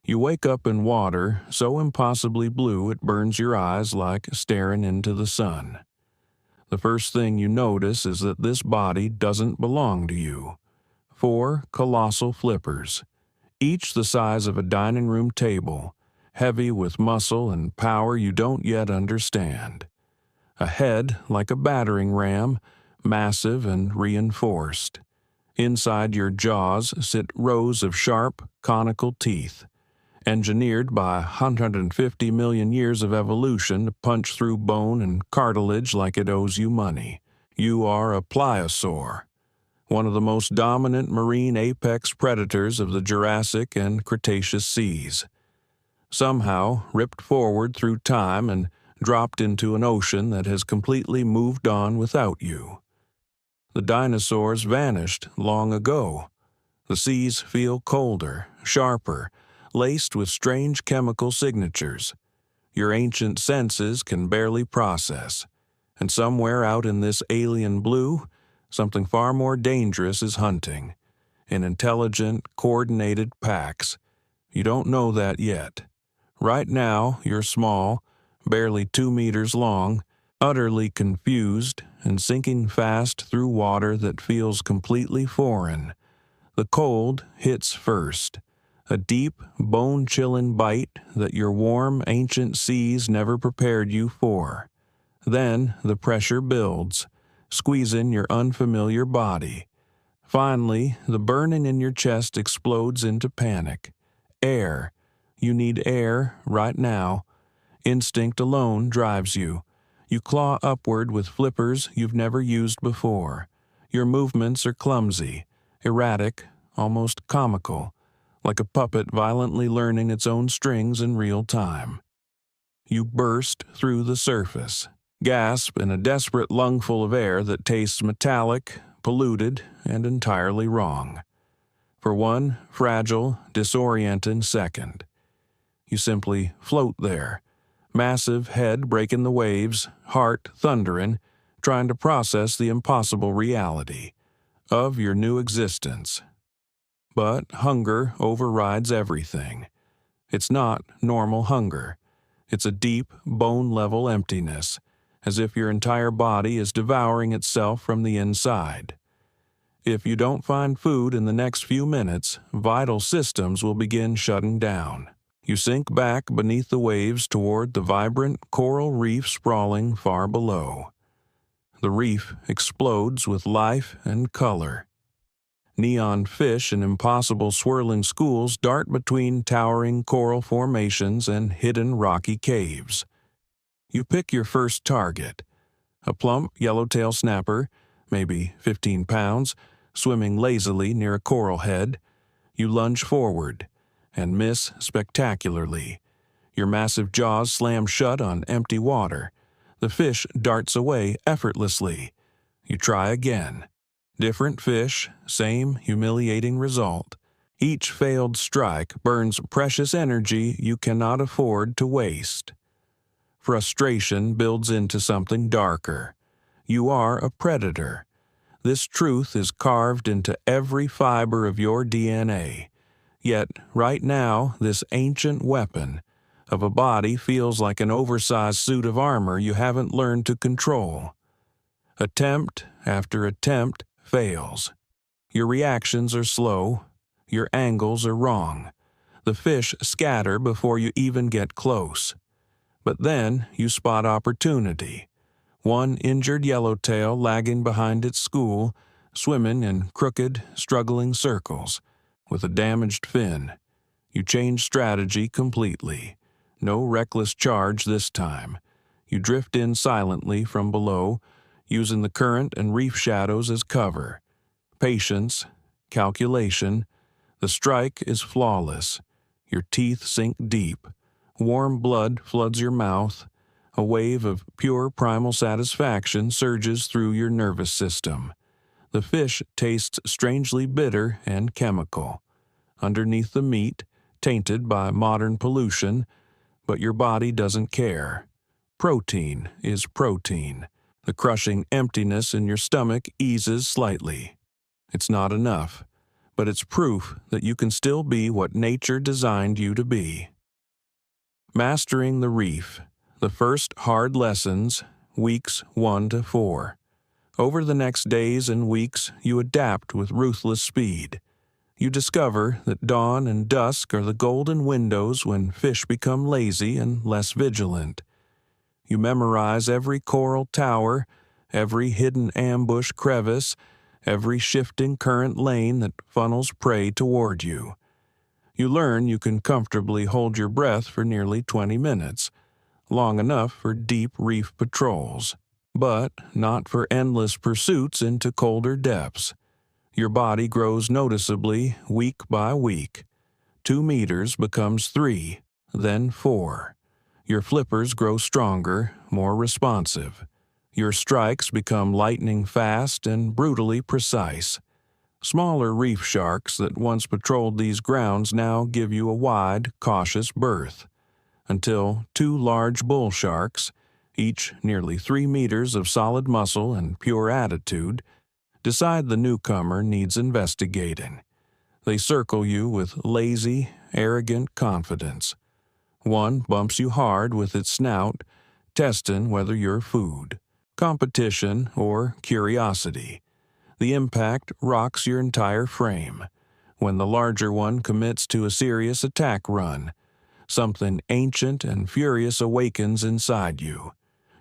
You wake up in water so impossibly blue it burns your eyes like staring into the sun. The first thing you notice is that this body doesn't belong to you. 4 colossal flippers, each the size of a dining room table, heavy with muscle and power you don't yet understand. A head like a battering ram, massive and reinforced. Inside your jaws sit rows of sharp, conical teeth, engineered by 150 million years of evolution to punch through bone and cartilage like it owes you money. You are a Pliosaur, one of the most dominant marine apex predators of the Jurassic and Cretaceous seas. Somehow ripped forward through time and dropped into an ocean that has completely moved on without you. The dinosaurs vanished long ago. The seas feel colder, sharper, laced with strange chemical signatures. Your ancient senses can barely process. And somewhere out in this alien blue, something far more dangerous is hunting. In intelligent, coordinated packs. You don't know that yet. Right now, you're small, barely 2 meters long, utterly confused and sinking fast through water that feels completely foreign. The cold hits first, a deep, bone-chilling bite that your warm, ancient seas never prepared you for. Then the pressure builds, squeezing your unfamiliar body. Finally, the burning in your chest explodes into panic. Air. You need air right now. Instinct alone drives you. You claw upward with flippers you've never used before. Your movements are clumsy, erratic, almost comical, like a puppet violently learning its own strings in real time. You burst through the surface, gasp in a desperate lungful of air that tastes metallic, polluted, and entirely wrong. For one fragile, disoriented second, you simply float there, massive head breaking the waves, heart thundering, trying to process the impossible reality of your new existence. But hunger overrides everything. It's not normal hunger. It's a deep, bone-level emptiness, as if your entire body is devouring itself from the inside. If you don't find food in the next few minutes, vital systems will begin shutting down. You sink back beneath the waves toward the vibrant coral reef sprawling far below. The reef explodes with life and color. Neon fish and impossible swirling schools dart between towering coral formations and hidden rocky caves. You pick your first target, a plump yellowtail snapper, maybe 15 pounds, swimming lazily near a coral head. You lunge forward and miss spectacularly. Your massive jaws slam shut on empty water. The fish darts away effortlessly. You try again. Different fish, same humiliating result. Each failed strike burns precious energy you cannot afford to waste. Frustration builds into something darker. You are a predator. This truth is carved into every fiber of your DNA. Yet, right now, this ancient weapon of a body feels like an oversized suit of armor you haven't learned to control. Attempt after attempt fails. Your reactions are slow. Your angles are wrong. The fish scatter before you even get close. But then you spot opportunity. One injured yellowtail lagging behind its school, swimming in crooked, struggling circles, with a damaged fin. You change strategy completely. No reckless charge this time. You drift in silently from below, using the current and reef shadows as cover. Patience, calculation. The strike is flawless. Your teeth sink deep. Warm blood floods your mouth. A wave of pure primal satisfaction surges through your nervous system. The fish tastes strangely bitter and chemical. Underneath the meat, tainted by modern pollution, but your body doesn't care. Protein is protein. The crushing emptiness in your stomach eases slightly. It's not enough, but it's proof that you can still be what nature designed you to be. Mastering the reef. The first hard lessons, weeks 1 to 4. Over the next days and weeks, you adapt with ruthless speed. You discover that dawn and dusk are the golden windows when fish become lazy and less vigilant. You memorize every coral tower, every hidden ambush crevice, every shifting current lane that funnels prey toward you. You learn you can comfortably hold your breath for nearly 20 minutes, long enough for deep reef patrols, but not for endless pursuits into colder depths. Your body grows noticeably week by week. 2 meters becomes 3, then 4. Your flippers grow stronger, more responsive. Your strikes become lightning fast and brutally precise. Smaller reef sharks that once patrolled these grounds now give you a wide, cautious berth, until 2 large bull sharks, each nearly 3 meters of solid muscle and pure attitude, decide the newcomer needs investigating. They circle you with lazy, arrogant confidence. One bumps you hard with its snout, testing whether you're food, competition, or curiosity. The impact rocks your entire frame. When the larger one commits to a serious attack run, something ancient and furious awakens inside you.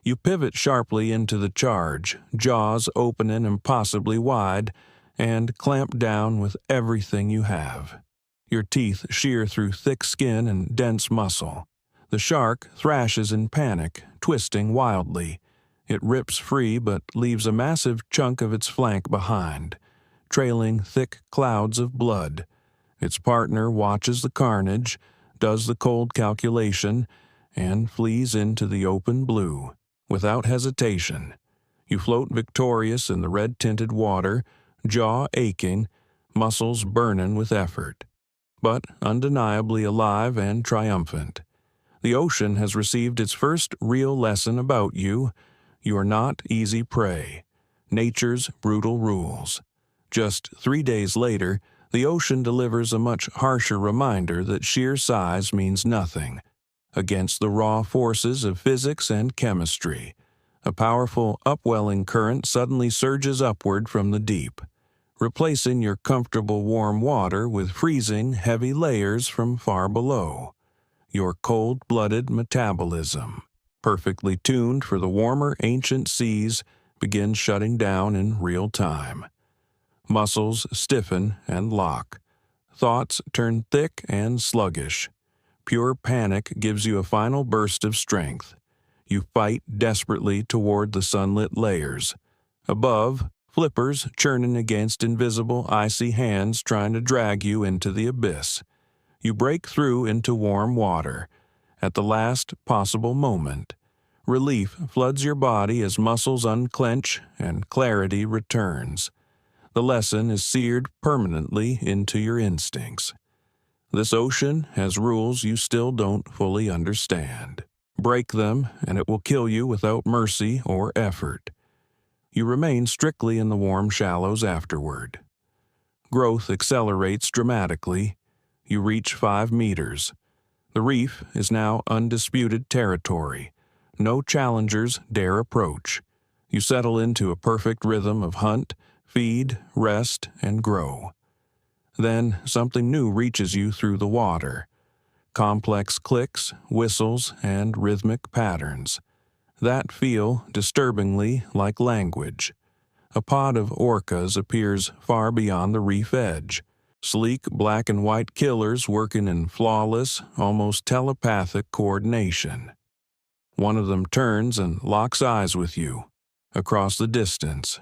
You pivot sharply into the charge, jaws opening impossibly wide, and clamp down with everything you have. Your teeth shear through thick skin and dense muscle. The shark thrashes in panic, twisting wildly. It rips free but leaves a massive chunk of its flank behind, trailing thick clouds of blood. Its partner watches the carnage, does the cold calculation, and flees into the open blue. Without hesitation, you float victorious in the red-tinted water, jaw aching, muscles burning with effort, but undeniably alive and triumphant. The ocean has received its first real lesson about you. You are not easy prey. Nature's brutal rules. Just 3 days later, the ocean delivers a much harsher reminder that sheer size means nothing against the raw forces of physics and chemistry. A powerful upwelling current suddenly surges upward from the deep, replacing your comfortable warm water with freezing, heavy layers from far below. Your cold-blooded metabolism, perfectly tuned for the warmer ancient seas, begins shutting down in real time. Muscles stiffen and lock. Thoughts turn thick and sluggish. Pure panic gives you a final burst of strength. You fight desperately toward the sunlit layers. Above, flippers churning against invisible icy hands trying to drag you into the abyss. You break through into warm water. At the last possible moment, relief floods your body as muscles unclench and clarity returns. The lesson is seared permanently into your instincts. This ocean has rules you still don't fully understand. Break them, and it will kill you without mercy or effort. You remain strictly in the warm shallows afterward. Growth accelerates dramatically. You reach 5 meters. The reef is now undisputed territory. No challengers dare approach. You settle into a perfect rhythm of hunt, feed, rest, and grow. Then something new reaches you through the water. Complex clicks, whistles, and rhythmic patterns that feel disturbingly like language. A pod of orcas appears far beyond the reef edge. Sleek black and white killers working in flawless, almost telepathic coordination. One of them turns and locks eyes with you, across the distance.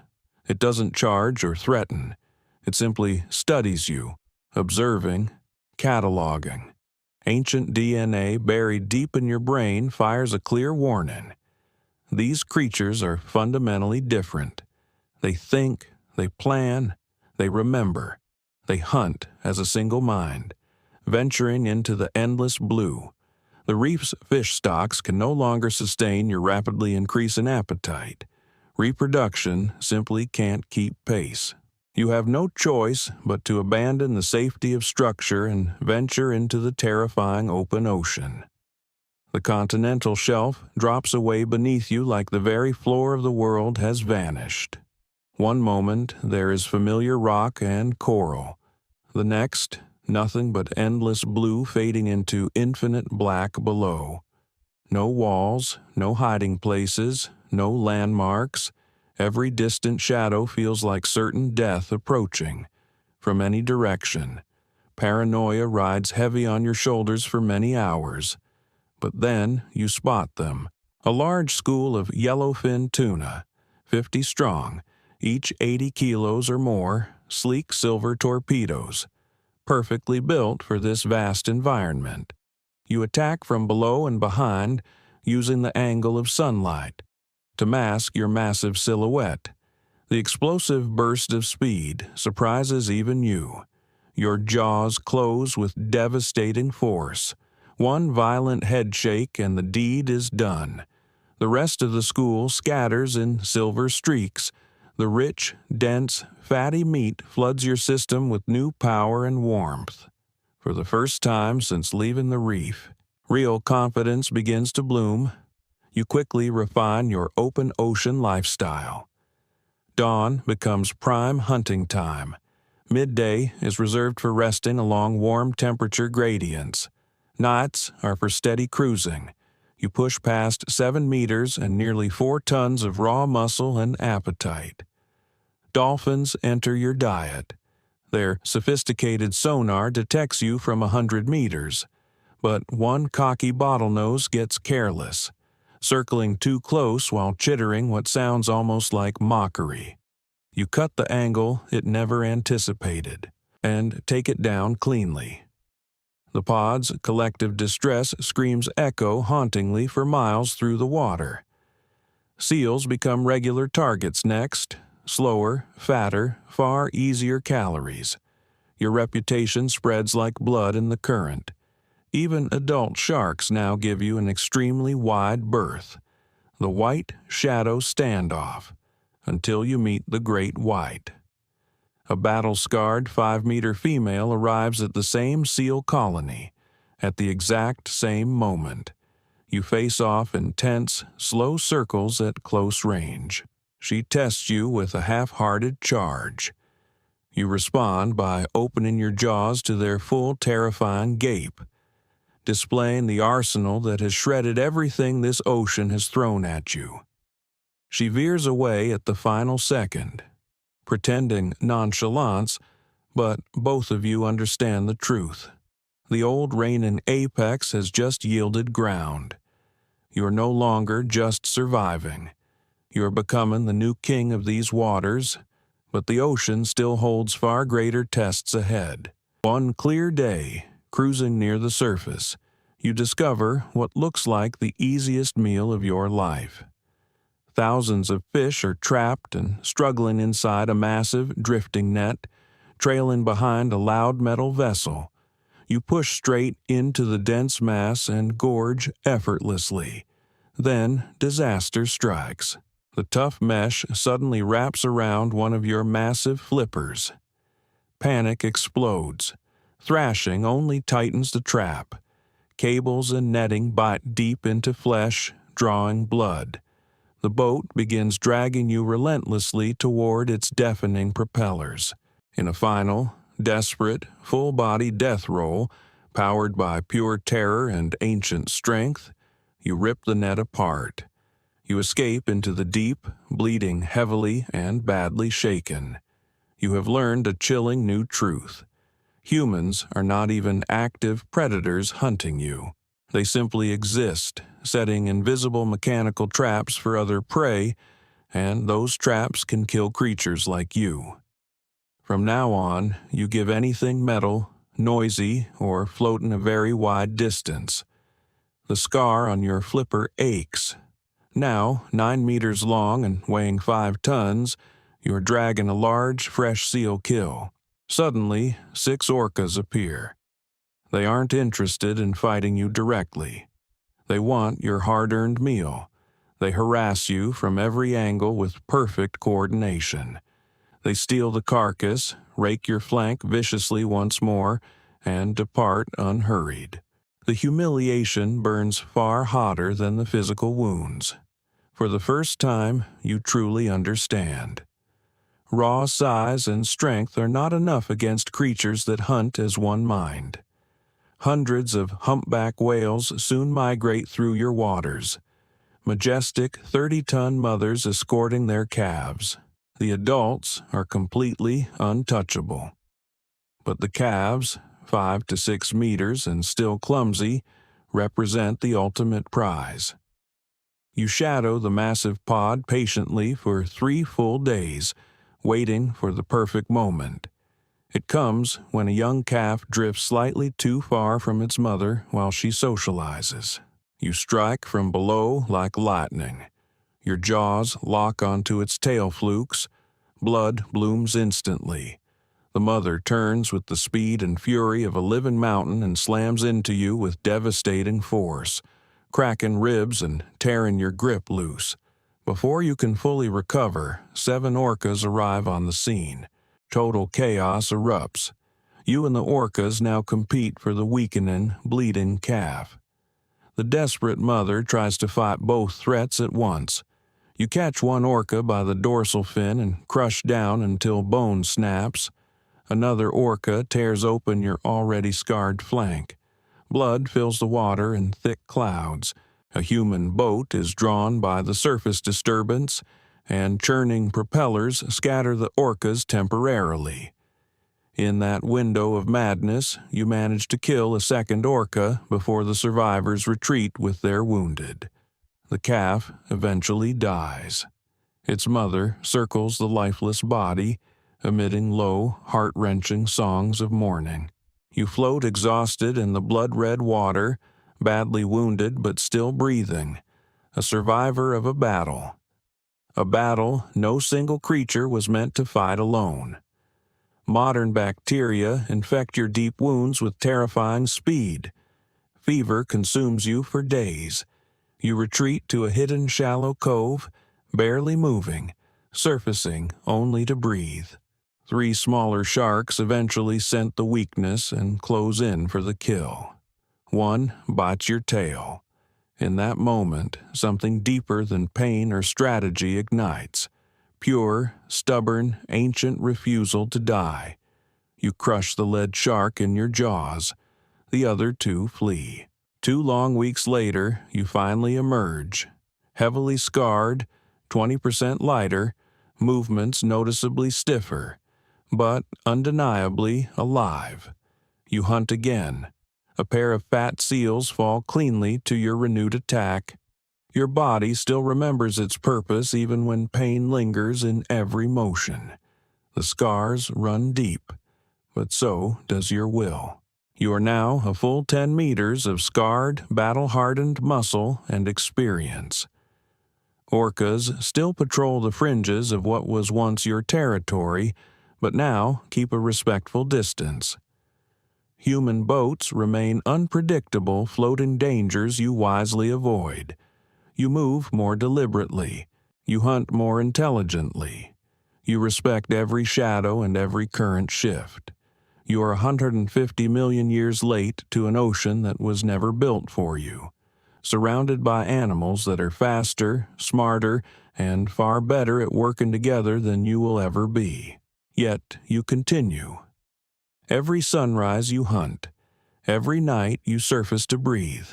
It doesn't charge or threaten. It simply studies you, observing, cataloging. Ancient DNA buried deep in your brain fires a clear warning. These creatures are fundamentally different. They think, they plan, they remember. They hunt as a single mind, venturing into the endless blue. The reef's fish stocks can no longer sustain your rapidly increasing appetite. Reproduction simply can't keep pace. You have no choice but to abandon the safety of structure and venture into the terrifying open ocean. The continental shelf drops away beneath you like the very floor of the world has vanished. One moment there is familiar rock and coral. The next, nothing but endless blue fading into infinite black below. No walls, no hiding places, no landmarks. Every distant shadow feels like certain death approaching. From any direction, paranoia rides heavy on your shoulders for many hours. But then you spot them. A large school of yellowfin tuna, 50 strong, each 80 kilos or more, sleek silver torpedoes, perfectly built for this vast environment. You attack from below and behind, using the angle of sunlight to mask your massive silhouette. The explosive burst of speed surprises even you. Your jaws close with devastating force. One violent head shake and the deed is done. The rest of the school scatters in silver streaks. The rich, dense, fatty meat floods your system with new power and warmth. For the first time since leaving the reef, real confidence begins to bloom. You quickly refine your open ocean lifestyle. Dawn becomes prime hunting time. Midday is reserved for resting along warm temperature gradients. Nights are for steady cruising. You push past 7 meters and nearly 4 tons of raw muscle and appetite. Dolphins enter your diet. Their sophisticated sonar detects you from 100 meters, but one cocky bottlenose gets careless, circling too close while chittering what sounds almost like mockery. You cut the angle it never anticipated, and take it down cleanly. The pod's collective distress screams echo hauntingly for miles through the water. Seals become regular targets next, slower, fatter, far easier calories. Your reputation spreads like blood in the current. Even adult sharks now give you an extremely wide berth. The white shadow standoff, until you meet the great white. A battle-scarred 5-meter female arrives at the same seal colony, at the exact same moment. You face off in tense, slow circles at close range. She tests you with a half-hearted charge. You respond by opening your jaws to their full terrifying gape, displaying the arsenal that has shredded everything this ocean has thrown at you. She veers away at the final second, pretending nonchalance, but both of you understand the truth. The old reigning apex has just yielded ground. You are no longer just surviving. You are becoming the new king of these waters, but the ocean still holds far greater tests ahead. One clear day, cruising near the surface, you discover what looks like the easiest meal of your life. Thousands of fish are trapped and struggling inside a massive drifting net, trailing behind a loud metal vessel. You push straight into the dense mass and gorge effortlessly. Then disaster strikes. The tough mesh suddenly wraps around one of your massive flippers. Panic explodes. Thrashing only tightens the trap. Cables and netting bite deep into flesh, drawing blood. The boat begins dragging you relentlessly toward its deafening propellers. In a final, desperate, full-body death roll, powered by pure terror and ancient strength, you rip the net apart. You escape into the deep, bleeding heavily and badly shaken. You have learned a chilling new truth. Humans are not even active predators hunting you. They simply exist, setting invisible mechanical traps for other prey, and those traps can kill creatures like you. From now on, you give anything metal, noisy, or floating a very wide distance. The scar on your flipper aches. Now, 9 meters long and weighing 5 tons, you're dragging a large, fresh seal kill. Suddenly, 6 orcas appear. They aren't interested in fighting you directly. They want your hard-earned meal. They harass you from every angle with perfect coordination. They steal the carcass, rake your flank viciously once more, and depart unhurried. The humiliation burns far hotter than the physical wounds. For the first time, you truly understand. Raw size and strength are not enough against creatures that hunt as one mind. Hundreds of humpback whales soon migrate through your waters, majestic 30-ton mothers escorting their calves. The adults are completely untouchable. But the calves, 5 to 6 meters and still clumsy, represent the ultimate prize. You shadow the massive pod patiently for 3 full days, waiting for the perfect moment. It comes when a young calf drifts slightly too far from its mother while she socializes. You strike from below like lightning. Your jaws lock onto its tail flukes. Blood blooms instantly. The mother turns with the speed and fury of a living mountain and slams into you with devastating force, cracking ribs and tearing your grip loose. Before you can fully recover, 7 orcas arrive on the scene. Total chaos erupts. You and the orcas now compete for the weakening, bleeding calf. The desperate mother tries to fight both threats at once. You catch one orca by the dorsal fin and crush down until bone snaps. Another orca tears open your already scarred flank. Blood fills the water in thick clouds. A human boat is drawn by the surface disturbance, and churning propellers scatter the orcas temporarily. In that window of madness, you manage to kill a second orca before the survivors retreat with their wounded. The calf eventually dies. Its mother circles the lifeless body, emitting low, heart-wrenching songs of mourning. You float exhausted in the blood-red water, badly wounded but still breathing, a survivor of a battle. A battle no single creature was meant to fight alone. Modern bacteria infect your deep wounds with terrifying speed. Fever consumes you for days. You retreat to a hidden shallow cove, barely moving, surfacing only to breathe. 3 smaller sharks eventually scent the weakness and close in for the kill. One bites your tail. In that moment, something deeper than pain or strategy ignites. Pure, stubborn, ancient refusal to die. You crush the lead shark in your jaws. The other 2 flee. 2 long weeks later, you finally emerge. Heavily scarred, 20% lighter, movements noticeably stiffer, but undeniably alive. You hunt again. A pair of fat seals fall cleanly to your renewed attack. Your body still remembers its purpose even when pain lingers in every motion. The scars run deep, but so does your will. You are now a full 10 meters of scarred, battle-hardened muscle and experience. Orcas still patrol the fringes of what was once your territory, but now keep a respectful distance. Human boats remain unpredictable, floating dangers you wisely avoid. You move more deliberately. You hunt more intelligently. You respect every shadow and every current shift. You are 150 million years late to an ocean that was never built for you, surrounded by animals that are faster, smarter, and far better at working together than you will ever be. Yet you continue. Every sunrise you hunt. Every night you surface to breathe.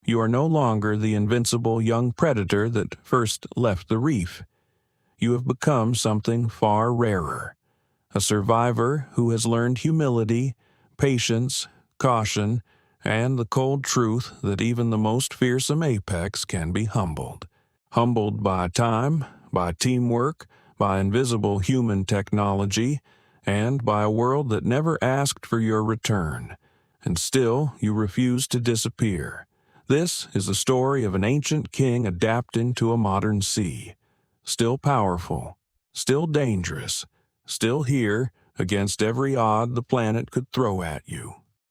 You are no longer the invincible young predator that first left the reef. You have become something far rarer. A survivor who has learned humility, patience, caution, and the cold truth that even the most fearsome apex can be humbled. Humbled by time, by teamwork, by invisible human technology, and by a world that never asked for your return. And still you refuse to disappear. This is the story of an ancient king adapting to a modern sea. Still powerful, still dangerous, still here against every odd the planet could throw at you.